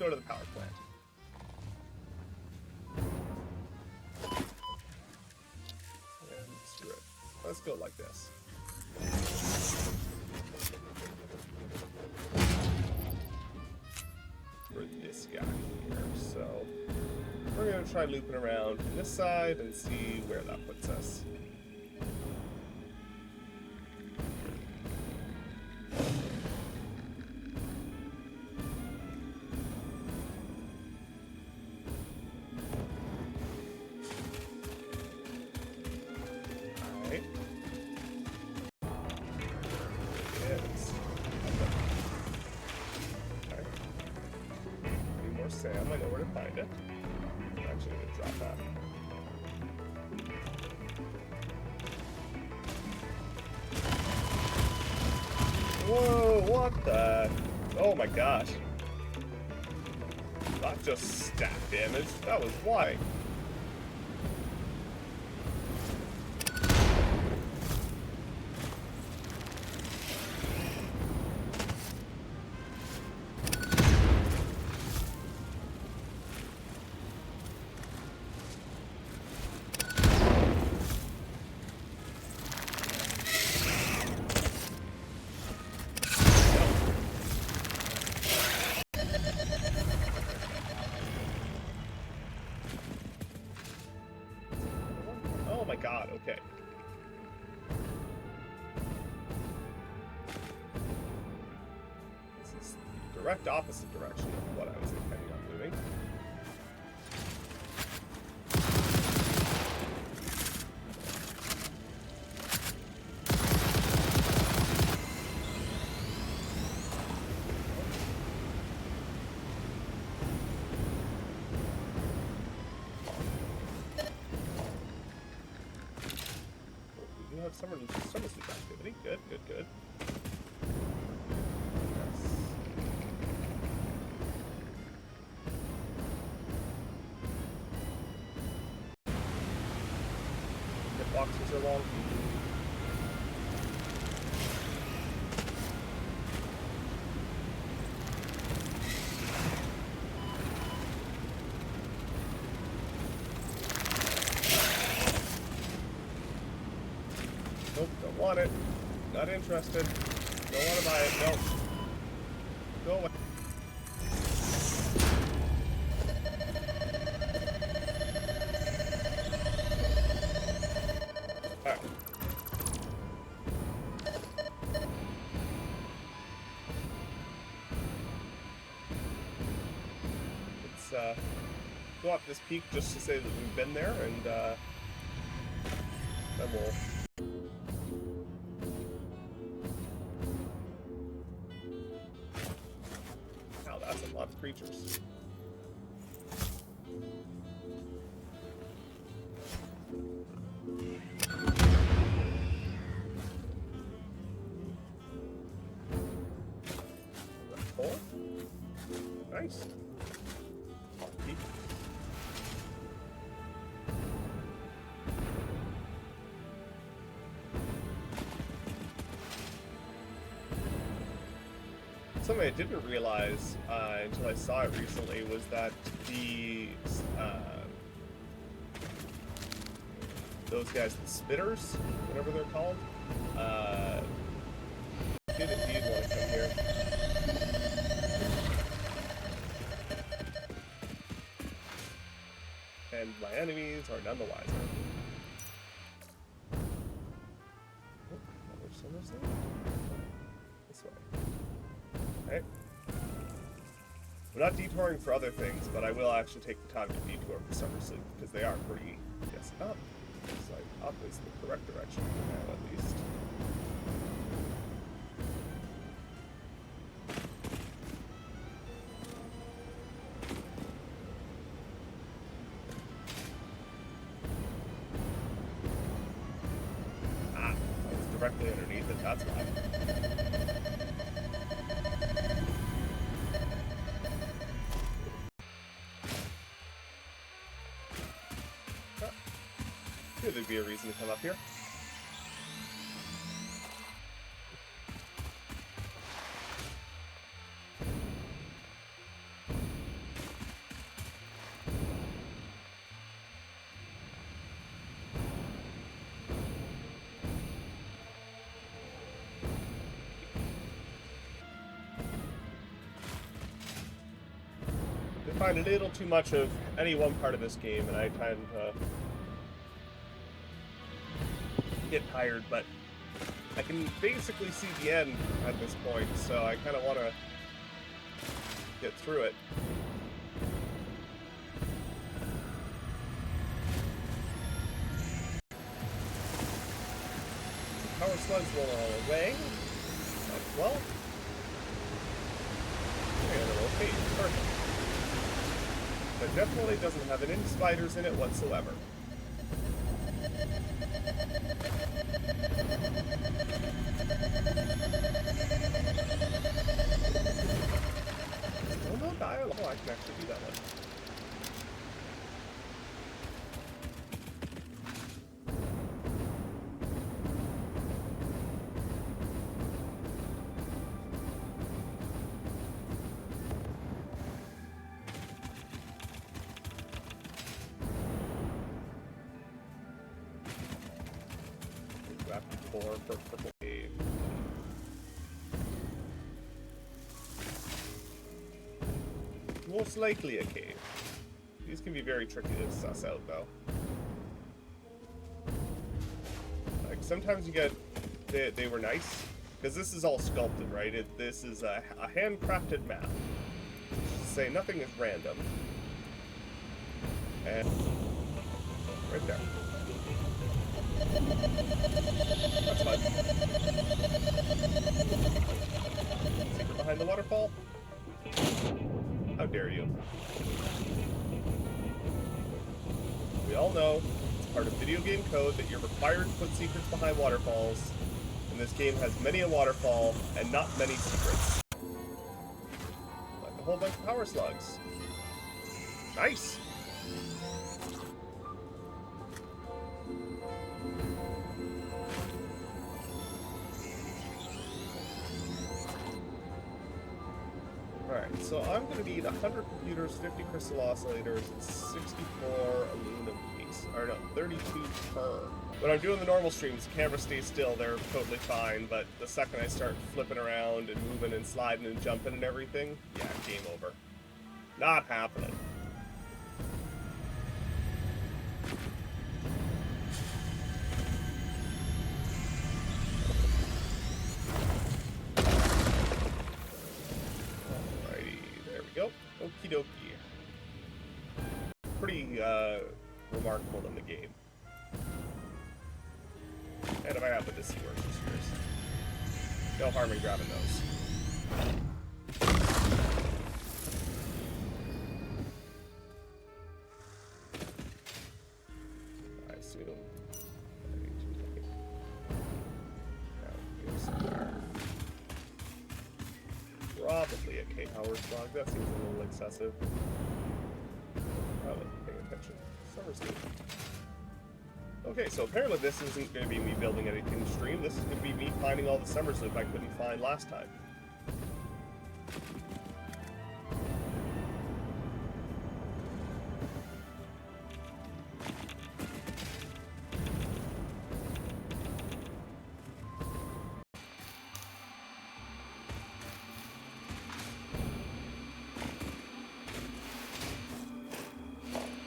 go to the power plant. And screw it. Let's go like this. For this guy here. So we're going to try looping around this side and see where that puts us. Sam, I know where to find it. I'm actually going to drop that. Whoa, what the? Oh my gosh. Not just stat damage, that was why. Oh my god, okay. This is the direct opposite direction of what I was intending on doing. Summer sleep activity. Good, good, good. Yes. The boxes are long. Nope, don't want it. Not interested. Don't want to buy it. Nope. Go away. Alright. Let's go up this peak just to say that we've been there, and then we'll... Lots of creatures. Four? Nice. Something I didn't realize until I saw it recently was that the those guys, the spitters, whatever they're called, did indeed want to come here. And my enemies are none the wiser. Oh, this way. Okay. I'm not detouring for other things, but I will actually take the time to detour for summer sleep, because they are pretty... Yes, up. Looks like up is the correct direction for now, at least. Ah, I was directly underneath it, that's why. There'd be a reason to come up here. find a little too much of any one part of this game, and I kind of get tired, but I can basically see the end at this point, so I kind of want to get through it. Power slugs roll away. Well. And okay, perfect. But definitely doesn't have any spiders in it whatsoever. Oh no, dialogue. Oh, I can actually do that one. For purple cave. Most likely a cave. These can be very tricky to suss out, though. Like, sometimes you get... They were nice. Because this is all sculpted, right? This is a handcrafted map. Say nothing is random. And... right there. That's fun. Secret behind the waterfall? How dare you? We all know it's part of video game code that you're required to put secrets behind waterfalls, and this game has many a waterfall and not many secrets. Like a whole bunch of power slugs. Nice! Alright, so I'm going to need 100 computers, 50 crystal oscillators, and 64 aluminum piece. Or no, 32 per. When I'm doing the normal streams, the camera stays still, they're totally fine, but the second I start flipping around and moving and sliding and jumping and everything, yeah, game over. Not happening. Okie dokie. Pretty remarkable in the game. And if I happen to see where it's yours. No harm in grabbing those. I assume I need to look at down here somewhere. Probably a K-Power slug. That seems a little excessive. I wasn't paying attention. Summer's good. Okay, so apparently this isn't going to be me building anything in stream. This is going to be me finding all the summers loop I couldn't find last time.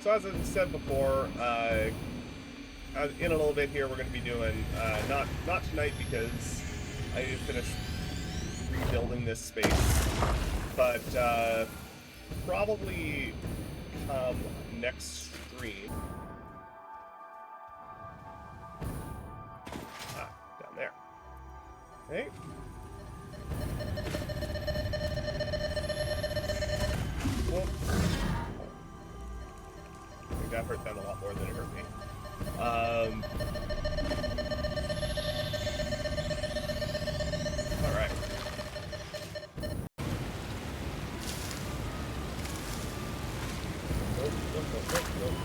So as I said before, in a little bit here we're going to be doing, not tonight because I need to finish rebuilding this space, but probably next stream. Down there. Okay. Whoop. I think that hurt them a lot more than it hurt me. Alright. Nope.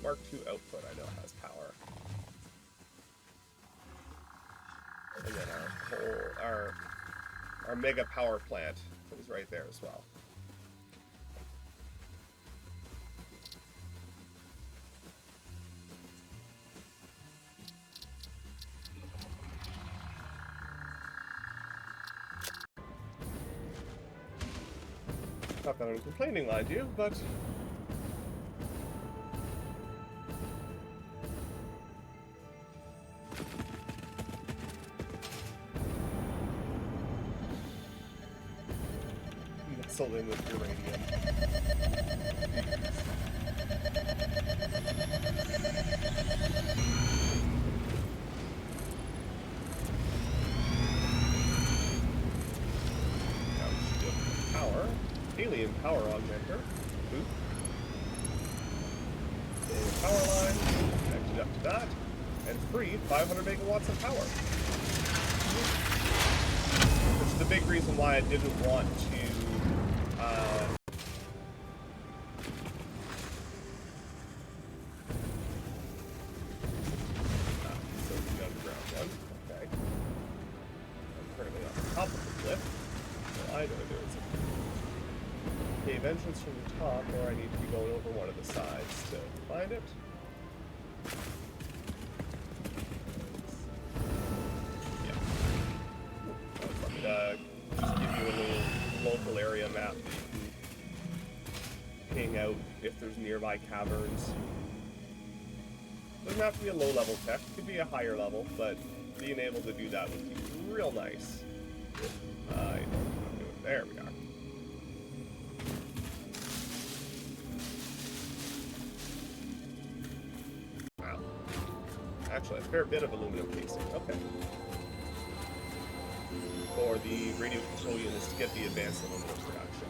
Mark II output I know has power. And then our our mega power plant is right there as well. Not that I'm complaining, mind you, but nestled in with uranium. Power. Alien power augmenter. Boop. Alien power line. Connected up to that. And free 500 megawatts of power. Which is the big reason why I didn't want to so the underground one. Okay. I'm currently on the top of the cliff. So I know there is a cave entrance from the top, or I need to be going over one of the sides to find it. Yeah. Just give you a little local area map that you can hang out if there's nearby caverns. Doesn't have to be a low-level tech, it could be a higher level, but being able to do that would be real nice. I know what I'm doing. There we are. Wow. Actually, a fair bit of aluminum casing. Okay. For the radio control units to get the advanced aluminum production.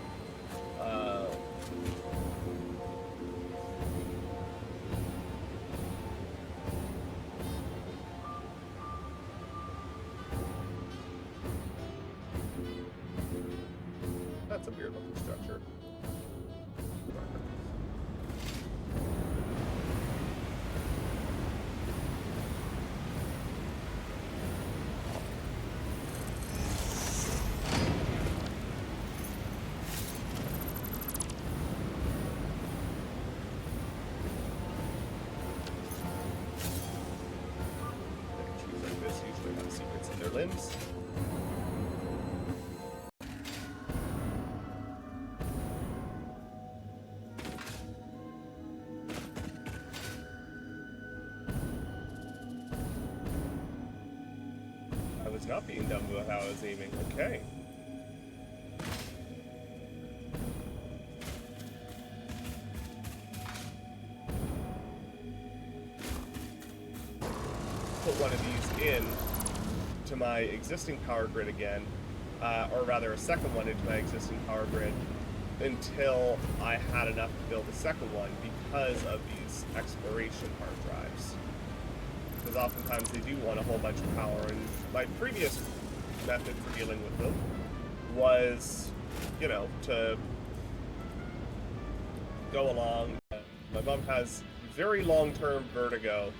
That's a weird looking structure. Secrets in their limbs. I was not being dumb with how I was aiming. Okay. Put one of these in to my existing power grid again, or rather a second one into my existing power grid until I had enough to build a second one because of these exploration hard drives. Because oftentimes they do want a whole bunch of power, and my previous method for dealing with them was, you know, to go along. My mom has very long-term vertigo,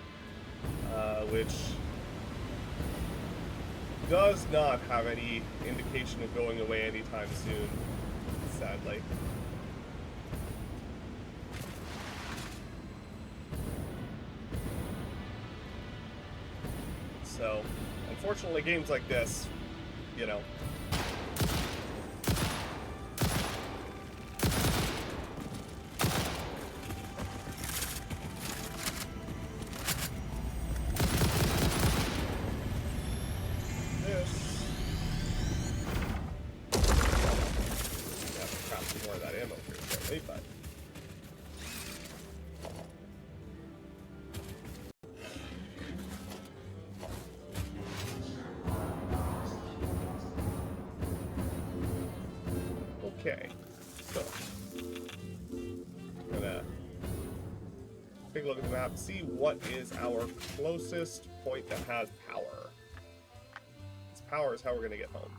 which does not have any indication of going away anytime soon, sadly. So, unfortunately, games like this, you know, okay, so I'm gonna take a look at the map, see what is our closest point that has power. This power is how we're gonna get home.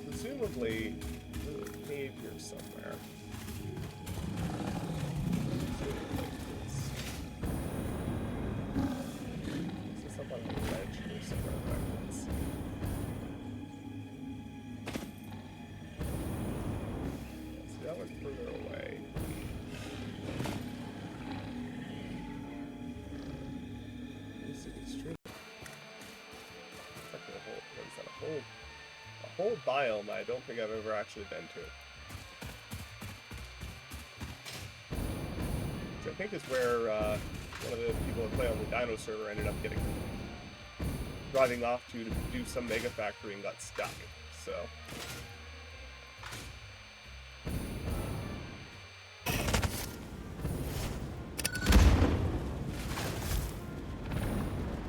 Presumably, there's a cave here somewhere. somewhere that I can see. So that one's further away. Is it extreme? What is that? A whole biome I don't think I've ever actually been to. Which I think is where one of the people that play on the Dino server ended up driving off to do some mega factory and got stuck. So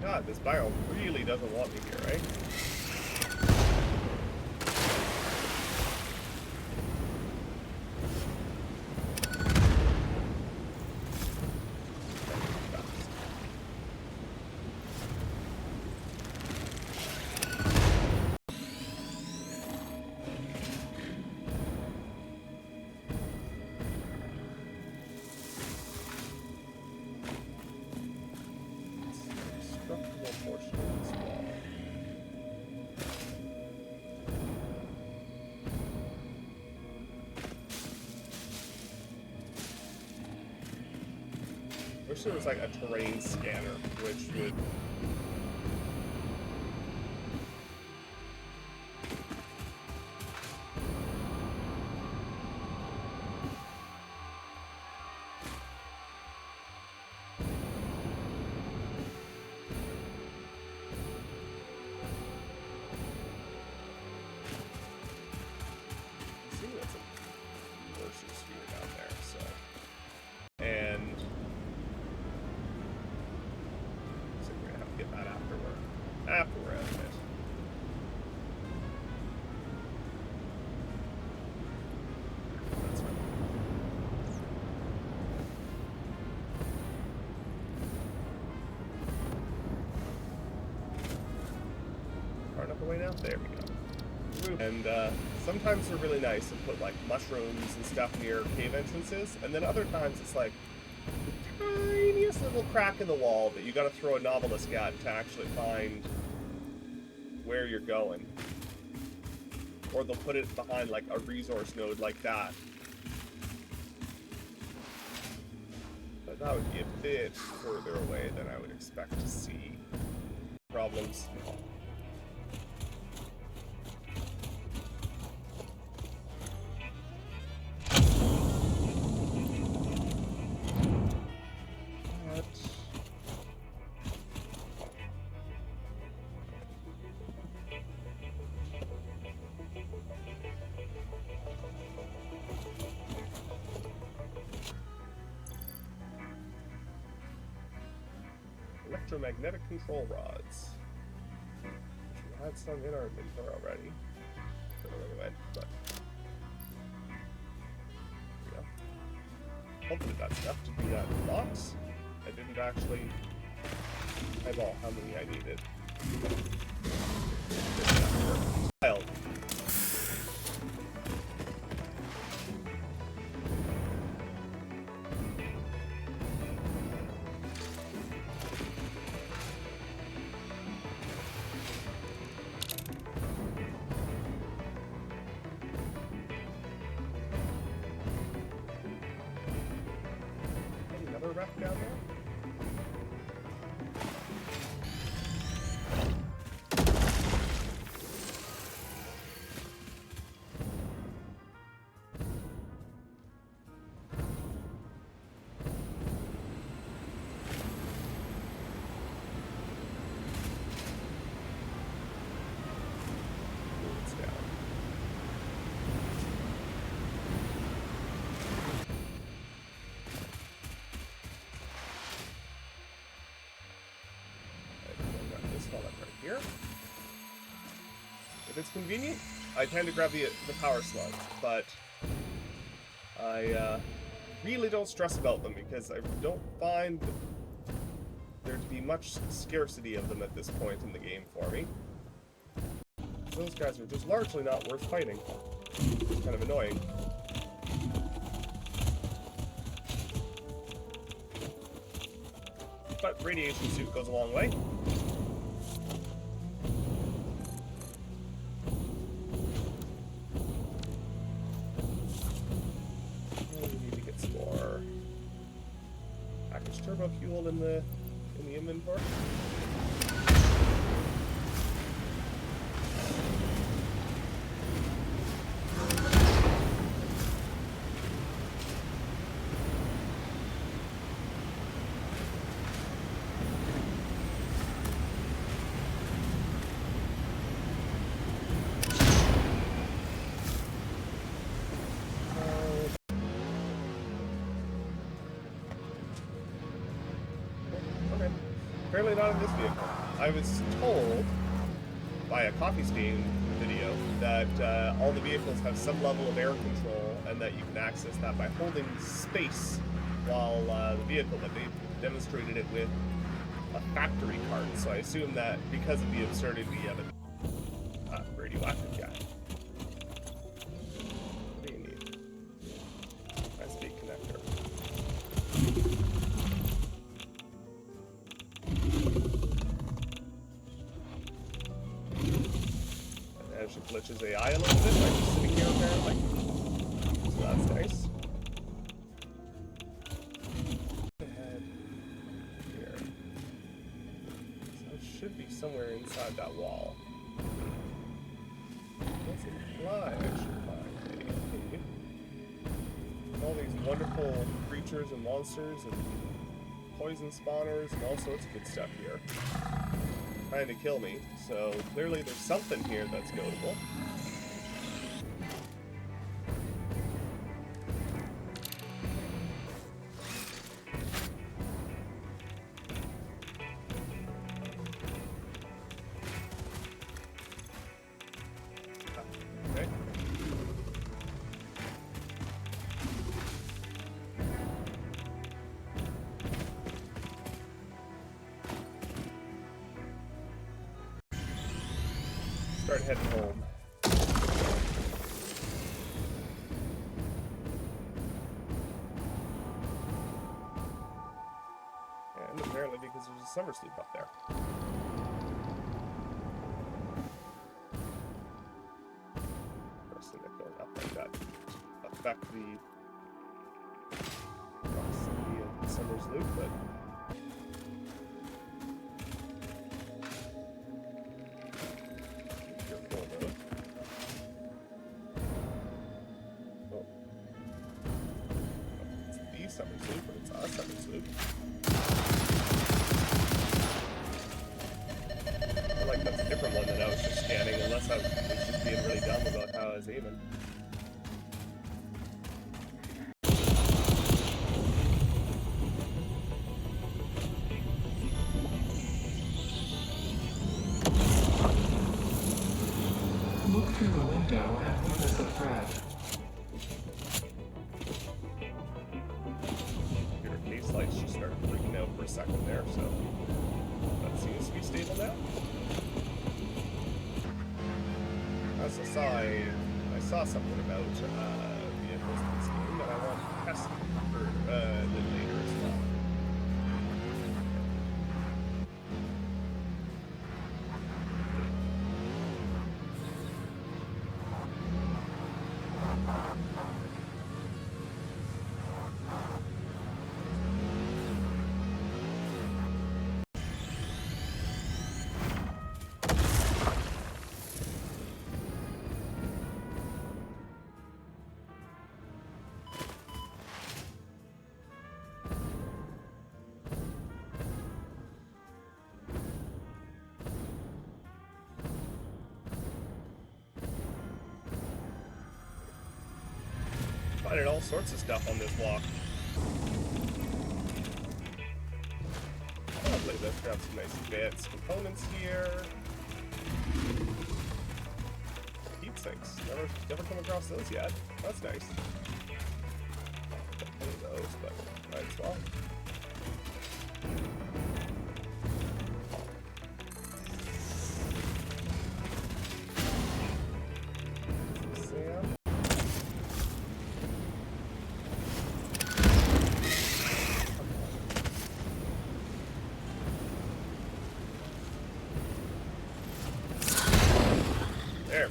God, this biome really doesn't want me here, right? I wish there was like a terrain scanner, which would see what's a nursery sphere down there, so. And so we're gonna have to get that after we're out of it. That's right. Far enough away now? There we go. And sometimes they're really nice and put like mushrooms and stuff near cave entrances, and then other times it's like the tiniest little crack in the wall that you gotta throw a novelist at to actually find where you're going. Or they'll put it behind like a resource node like that. But that would be a bit further away than I would expect to see problems. Electromagnetic control rods. We had some in our inventory already. Don't know where they went, but yeah. Hopefully that's enough to do that box. I didn't actually eyeball how many I needed. Wild. Wrap down there? It's down. Here. If it's convenient, I tend to grab the power slugs, but I really don't stress about them because I don't find there to be much scarcity of them at this point in the game for me. Those guys are just largely not worth fighting. It's kind of annoying. But radiation suit goes a long way. still in the inventory? Apparently not in this vehicle. I was told by a Coffee Stain video that all the vehicles have some level of air control and that you can access that by holding space while the vehicle, but they demonstrated it with a factory cart. So I assume that because of the absurdity of it, radioactive guy. What do you need? High-speed connector. She glitches AI a little bit by just sitting here apparently. So that's nice. Ahead here. So it should be somewhere inside that wall. Let's fly, I should find all these wonderful creatures and monsters and poison spawners and all sorts of good stuff here. Trying to kill me, so clearly there's something here that's notable. Okay. Start heading home. And apparently because there's a summer sleep up there. First thing that goes up like that affect the proximity of the summer's loop, but summer sloop, but it's a summer sloop. I like that's a different one than I was just scanning, unless I was just being really dumb about how I was aiming. Look through the window and notice a thread. Lights just started freaking out for a second there, so that seems to be stable now. As I saw something about vehicles in this game that I want to test for a little later as well. Finding all sorts of stuff on this walk. Lovely, let's grab some nice advanced components here. Heat sinks. Never come across those yet. That's nice. Got one of those, but might as well. There.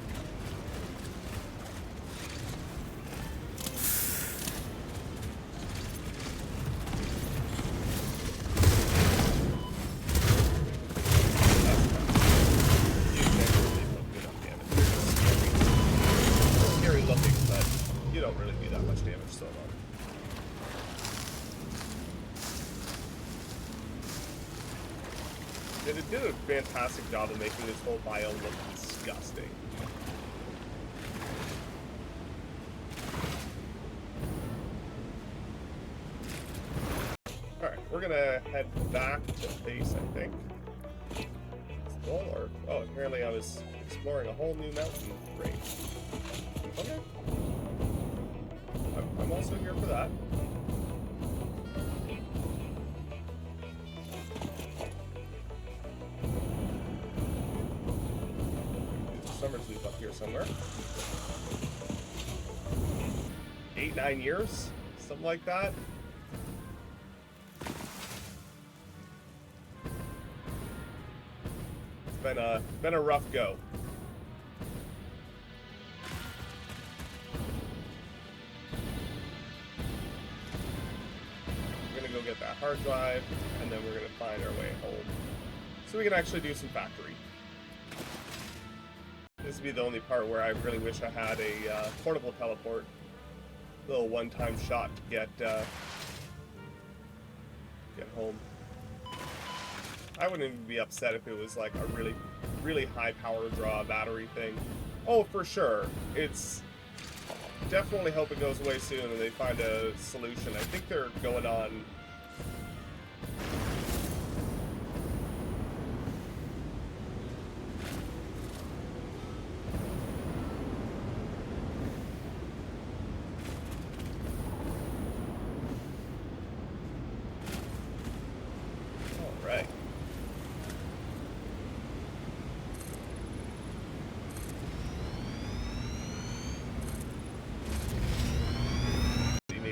fantastic job of making this whole biome look disgusting. Alright, we're gonna head back to base, I think. Or, oh, apparently I was exploring a whole new mountain range. Okay. I'm also here for that. Summer's leaf up here somewhere. 8-9 years? Something like that. Been a rough go. We're gonna go get that hard drive, and then we're gonna find our way home, so we can actually do some factory. This would be the only part where I really wish I had a portable teleport, little one-time shot to get home. I wouldn't even be upset if it was like a really, really high power draw battery thing. Oh, for sure. It's definitely hope it goes away soon and they find a solution. I think they're going on. All right.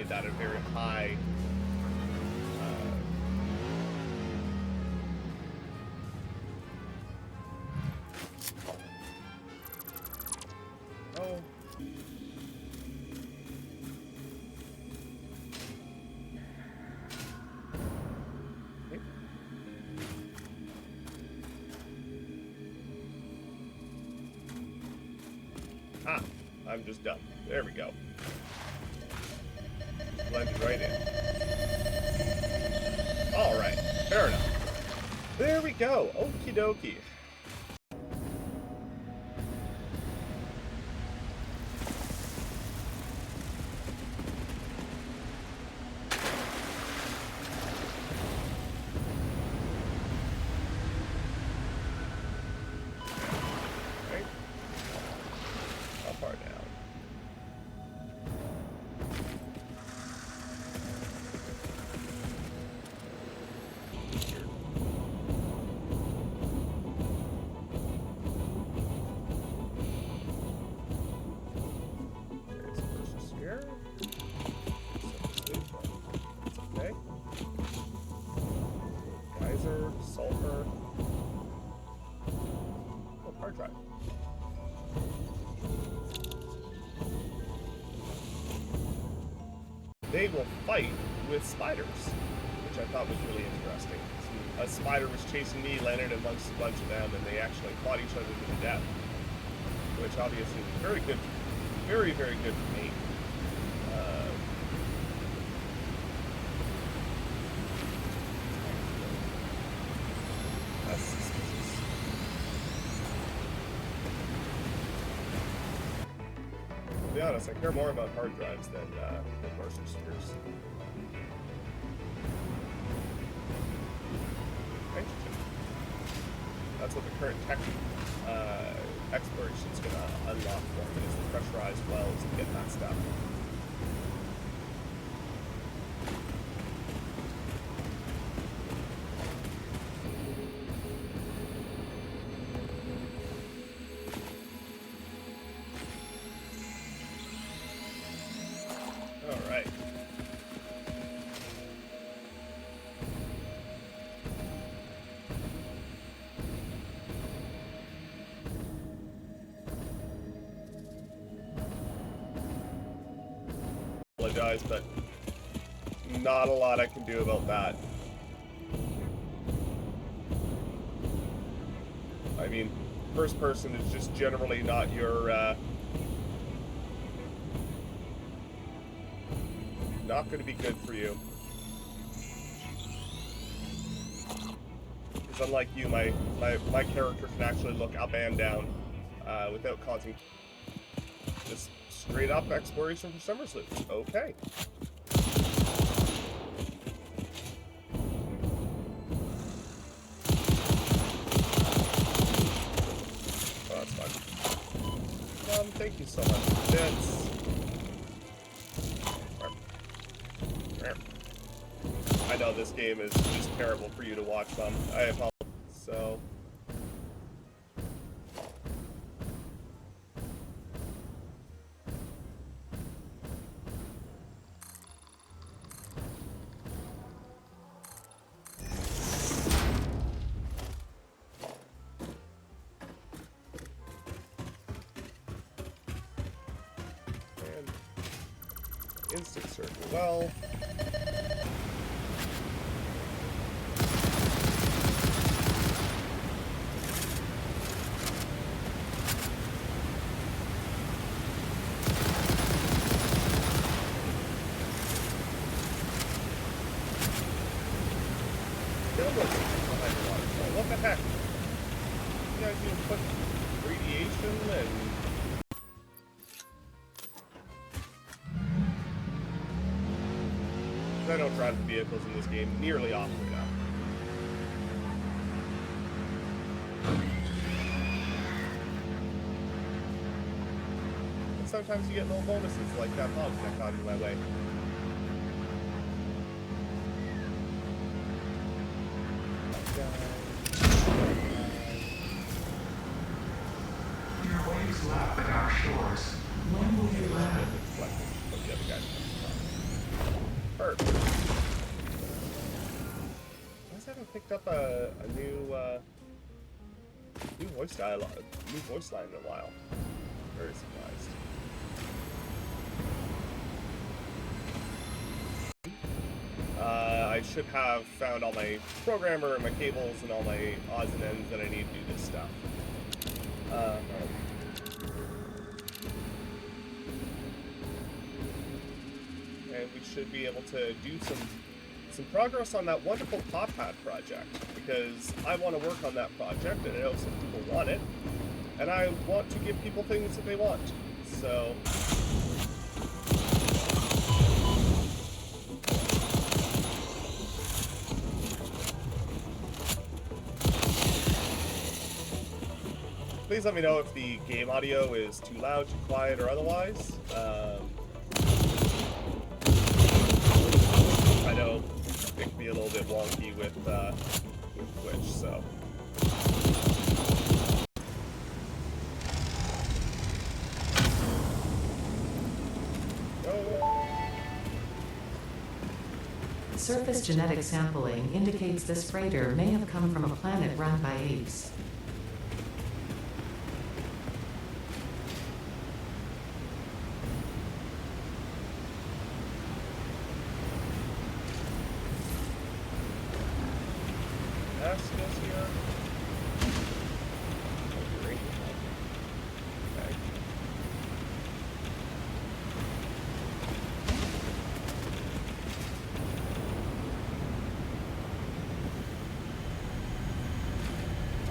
That a very high oh. Okay. Ah, I'm just done. There we go. Blended right in. Alright, fair enough. There we go. Okie dokie. Okay. How far down? Sulfur. Oh, hard drive. They will fight with spiders, which I thought was really interesting. A spider was chasing me, landed amongst a bunch of them, and they actually fought each other to the death, which obviously was very good, very, very good for me. To be honest, I care more about hard drives than Martian spheres. Nitrogen. That's what the current tech exploration is going to unlock for me, is the pressurized wells to get that stuff. Alright. Apologize, but not a lot I can do about that. I mean, first person is just generally not your not going to be good for you. Because unlike you, my character can actually look up and down without causing just straight up exploration for summer loot. Okay. Oh, that's fine. Thank you so much. That's... I know this game is just terrible for you to watch, Mom. I apologize. So... And... instant circle. Well... What the heck? You guys even put radiation and... I don't drive the vehicles in this game nearly often enough. And sometimes you get little bonuses like that hog that got in my way. Your waves lap at our shores. When will you land? From the other guy. Perfect. I haven't picked up a new voice dialogue, new voice line in a while. Very surprised. I should have found all my programmer and my cables and all my odds and ends that I need to do this stuff. And we should be able to do some progress on that wonderful Top Hat project, because I want to work on that project, and I know some people want it, and I want to give people things that they want. So... please let me know if the game audio is too loud, too quiet, or otherwise. I know it can be a little bit wonky with Twitch, so... Surface genetic sampling indicates this freighter may have come from a planet run by apes.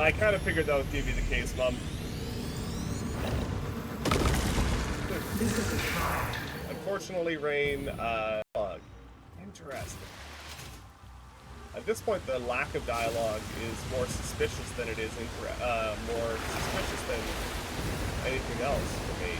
I kind of figured that would be the case, Mom. Unfortunately, Rain, interesting. At this point, the lack of dialogue is more suspicious than it is more suspicious than anything else for me.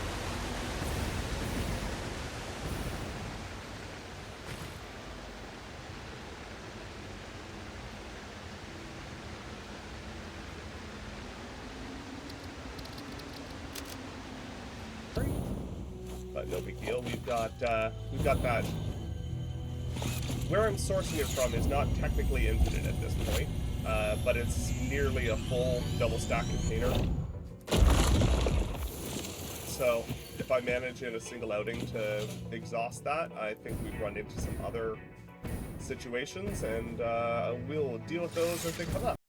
But no big deal. We've got that. Where I'm sourcing it from is not technically infinite at this point, but it's nearly a full double stack container. So if I manage in a single outing to exhaust that, I think we've run into some other situations, and we'll deal with those as they come up.